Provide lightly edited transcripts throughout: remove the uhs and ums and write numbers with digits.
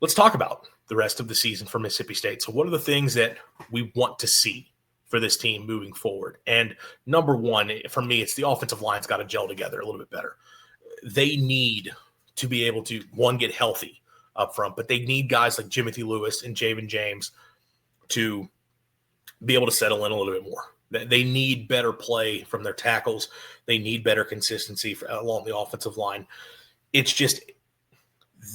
let's talk about the rest of the season for Mississippi State. So what are the things that we want to see for this team moving forward? And number one, for me, it's the offensive line's got to gel together a little bit better. They need to be able to, one, get healthy up front, but they need guys like Jimothy Lewis and Javen James to be able to settle in a little bit more. They need better play from their tackles. They need better consistency along the offensive line. It's just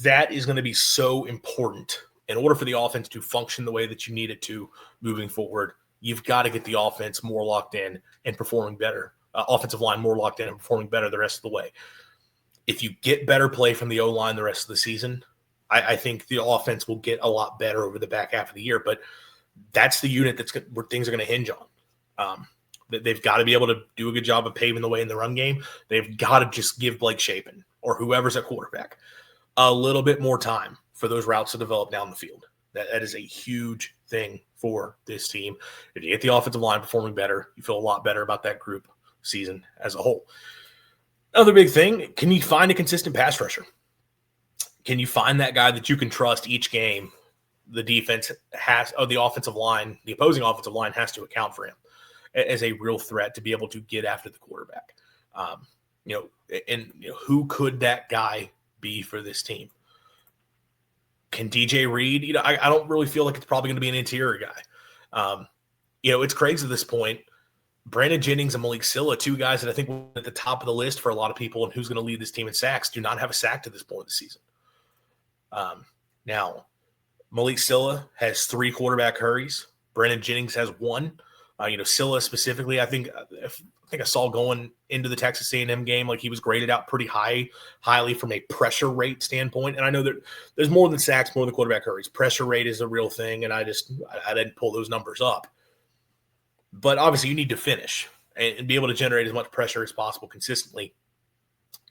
that is going to be so important in order for the offense to function the way that you need it to moving forward. You've got to get the offense more locked in and performing better, offensive line more locked in and performing better the rest of the way. If you get better play from the O-line the rest of the season, I think the offense will get a lot better over the back half of the year. But that's the unit where things are going to hinge on. They've got to be able to do a good job of paving the way in the run game. They've got to just give Blake Shapen or whoever's at quarterback a little bit more time for those routes to develop down the field. That is a huge thing for this team. If you get the offensive line performing better, you feel a lot better about that group season as a whole. Another big thing, can you find a consistent pass rusher? Can you find that guy that you can trust each game? The defense has, the offensive line, the opposing offensive line has to account for him as a real threat to be able to get after the quarterback. Who could that guy be for this team? Can DJ Reed? I don't really feel like it's probably going to be an interior guy. It's crazy at this point. Brandon Jennings and Malik Silla, two guys that I think were at the top of the list for a lot of people and who's going to lead this team in sacks, do not have a sack to this point of the season. Now, Malik Silla has 3 quarterback hurries. Brandon Jennings has 1. Silla specifically, I think I saw going into the Texas A&M game, like he was graded out pretty highly from a pressure rate standpoint. And I know that there's more than sacks, more than quarterback hurries. Pressure rate is a real thing, and I didn't pull those numbers up. But obviously, you need to finish and be able to generate as much pressure as possible consistently.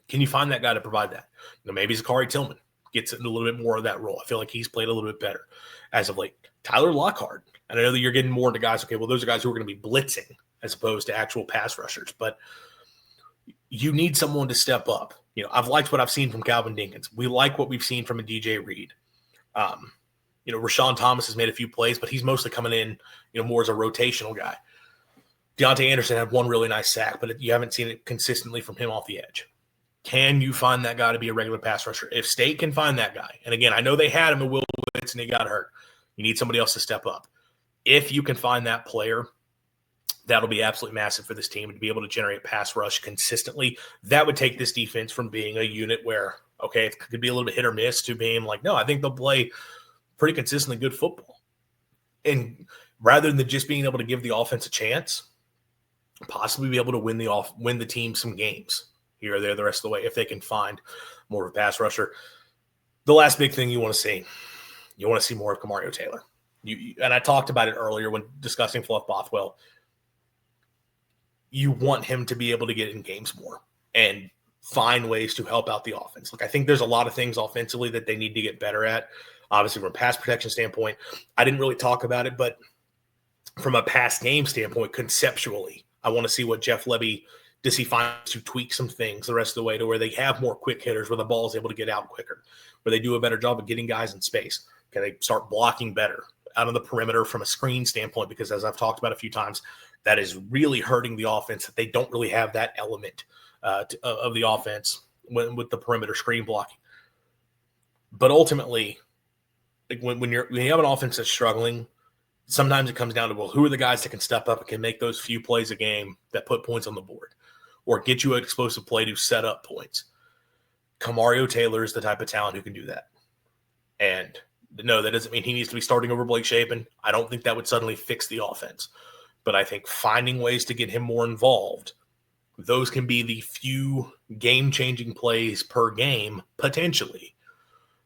Can you find that guy to provide that? Maybe Zachary Tillman gets a little bit more of that role. I feel like he's played a little bit better as of late. Tyler Lockhart. And I know that you're getting more into guys, okay, well, those are guys who are going to be blitzing as opposed to actual pass rushers. But you need someone to step up. I've liked what I've seen from Calvin Dinkins. We like what we've seen from a DJ Reed. Rashawn Thomas has made a few plays, but he's mostly coming in, more as a rotational guy. Deontay Anderson had 1 really nice sack, but you haven't seen it consistently from him off the edge. Can you find that guy to be a regular pass rusher? If State can find that guy, and again, I know they had him in Will Witz and he got hurt. You need somebody else to step up. If you can find that player, that'll be absolutely massive for this team to be able to generate pass rush consistently. That would take this defense from being a unit where, okay, it could be a little bit hit or miss to being like, no, I think they'll play pretty consistently good football. And rather than just being able to give the offense a chance, possibly be able to win the team some games here or there the rest of the way if they can find more of a pass rusher. The last big thing you want to see more of Kamario Taylor. And I talked about it earlier when discussing Fluff Bothwell. You want him to be able to get in games more and find ways to help out the offense. Look, I think there's a lot of things offensively that they need to get better at. Obviously, from a pass protection standpoint, I didn't really talk about it, but from a pass game standpoint, conceptually, I want to see what Jeff Lebby, does he find to tweak some things the rest of the way to where they have more quick hitters, where the ball is able to get out quicker, where they do a better job of getting guys in space. Can they start blocking better out of the perimeter from a screen standpoint? Because as I've talked about a few times, that is really hurting the offense, that they don't really have that element of the offense with the perimeter screen blocking. But ultimately, like when you have an offense that's struggling, sometimes it comes down to, well, who are the guys that can step up and can make those few plays a game that put points on the board or get you an explosive play to set up points? Kamario Taylor is the type of talent who can do that. And no, that doesn't mean he needs to be starting over Blake Shapen. I don't think that would suddenly fix the offense. But I think finding ways to get him more involved, those can be the few game-changing plays per game, potentially,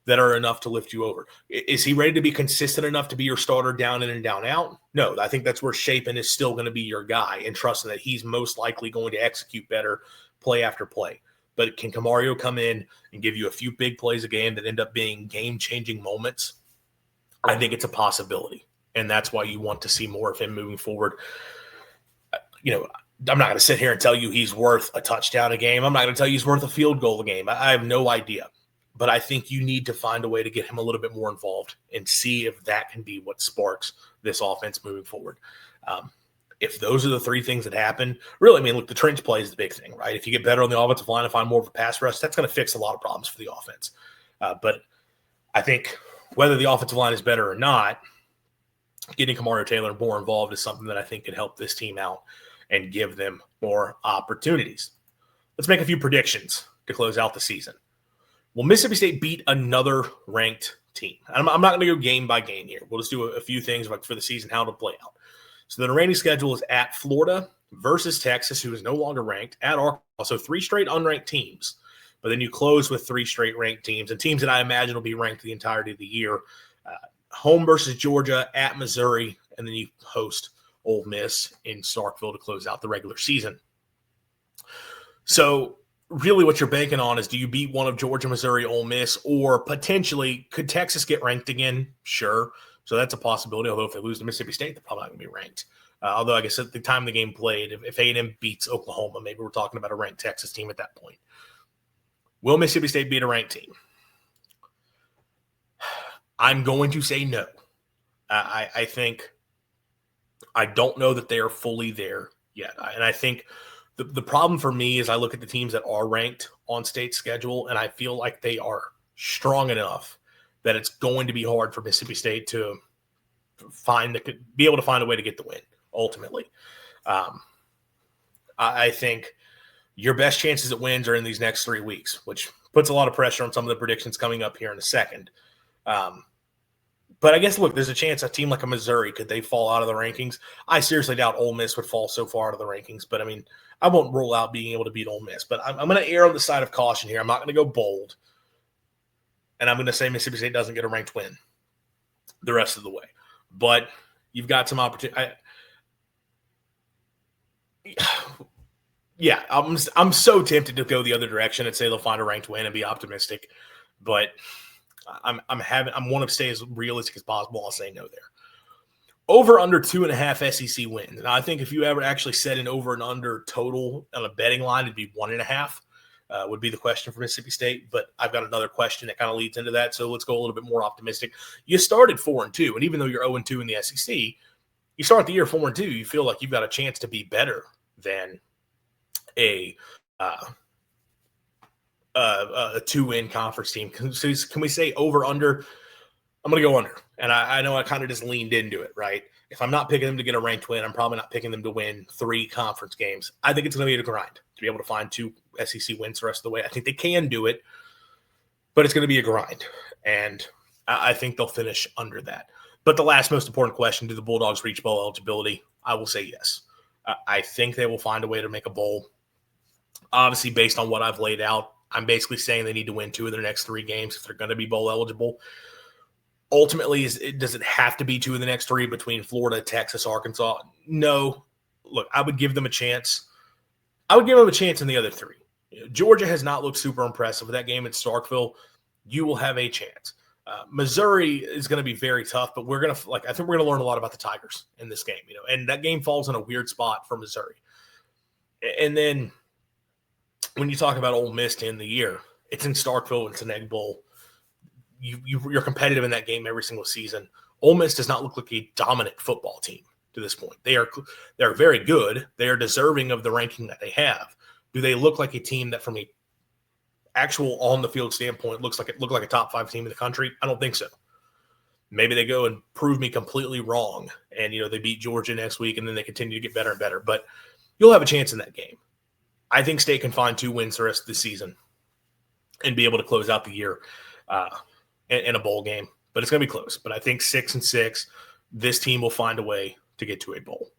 that are enough to lift you over. Is he ready to be consistent enough to be your starter down in and down out? No, I think that's where Shapen is still going to be your guy and trusting that he's most likely going to execute better play after play. But can Kamario come in and give you a few big plays a game that end up being game-changing moments? I think it's a possibility, and that's why you want to see more of him moving forward. I'm not going to sit here and tell you he's worth a touchdown a game. I'm not going to tell you he's worth a field goal a game. I have no idea. but I think you need to find a way to get him a little bit more involved and see if that can be what sparks this offense moving forward. If those are the three things that happen, really, I mean, look, the trench play is the big thing, right? If you get better on the offensive line and find more of a pass rush, that's going to fix a lot of problems for the offense. But I think whether the offensive line is better or not, getting Kamario Taylor more involved is something that I think can help this team out and give them more opportunities. Let's make a few predictions to close out the season. Will Mississippi State beat another ranked team? I'm not going to go game by game here. We'll just do a few things for the season, how to play out. So the remaining schedule is at Florida versus Texas, who is no longer ranked, at Arkansas. So 3 straight unranked teams. But then you close with 3 straight ranked teams, and teams that I imagine will be ranked the entirety of the year. Home versus Georgia, at Missouri, and then you host Ole Miss in Starkville to close out the regular season. So really what you're banking on is, do you beat one of Georgia, Missouri, Ole Miss, or potentially could Texas get ranked again? Sure. So that's a possibility, although if they lose to Mississippi State, they're probably not going to be ranked. Although I guess at the time the game played, if A&M beats Oklahoma, maybe we're talking about a ranked Texas team at that point. Will Mississippi State beat a ranked team? I'm going to say no. I think I don't know that they are fully there yet. And I think the problem for me is I look at the teams that are ranked on state schedule, and I feel like they are strong enough that it's going to be hard for Mississippi State to be able to find a way to get the win, ultimately. I think your best chances at wins are in these next 3 weeks, which puts a lot of pressure on some of the predictions coming up here in a second. But I guess, look, there's a chance a team like a Missouri, could they fall out of the rankings? I seriously doubt Ole Miss would fall so far out of the rankings. But, I mean, I won't rule out being able to beat Ole Miss. But I'm going to err on the side of caution here. I'm not going to go bold. And I'm going to say Mississippi State doesn't get a ranked win the rest of the way. But you've got some opportunity. Yeah, I'm so tempted to go the other direction and say they'll find a ranked win and be optimistic. But I'm want to stay as realistic as possible. I'll say no there. Over under 2.5 SEC wins. Now, I think if you ever actually set an over and under total on a betting line, it'd be 1.5. Would be the question for Mississippi State. But I've got another question that kind of leads into that. So let's go a little bit more optimistic. You started 4-2, and even though you're 0-2 in the SEC, you start the year 4-2. You feel like you've got a chance to be better than a 2-win conference team. Can we say over under? I'm going to go under. And I know I kind of just leaned into it, right? If I'm not picking them to get a ranked win, I'm probably not picking them to win 3 conference games. I think it's going to be a grind to be able to find 2 SEC wins the rest of the way. I think they can do it, but it's going to be a grind. And I think they'll finish under that. But the last most important question, do the Bulldogs reach bowl eligibility? I will say yes. I think they will find a way to make a bowl. Obviously, based on what I've laid out, I'm basically saying they need to win 2 of their next 3 games if they're going to be bowl eligible. Ultimately, does it have to be 2 of the next 3 between Florida, Texas, Arkansas? No. Look, I would give them a chance. I would give them a chance in the other 3. Georgia has not looked super impressive with that game at Starkville. You will have a chance. Missouri is going to be very tough, but I think we're going to learn a lot about the Tigers in this game, and that game falls in a weird spot for Missouri. And then when you talk about Ole Miss to end the year, it's in Starkville, it's an Egg Bowl. You're competitive in that game every single season. Ole Miss does not look like a dominant football team to this point. They're very good. They are deserving of the ranking that they have. Do they look like a team that, from a actual on the field standpoint, look like a top 5 team in the country? I don't think so. Maybe they go and prove me completely wrong, and they beat Georgia next week, and then they continue to get better and better. But you'll have a chance in that game. I think State can find 2 wins the rest of the season and be able to close out the year in a bowl game. But it's going to be close. But I think 6-6, this team will find a way to get to a bowl.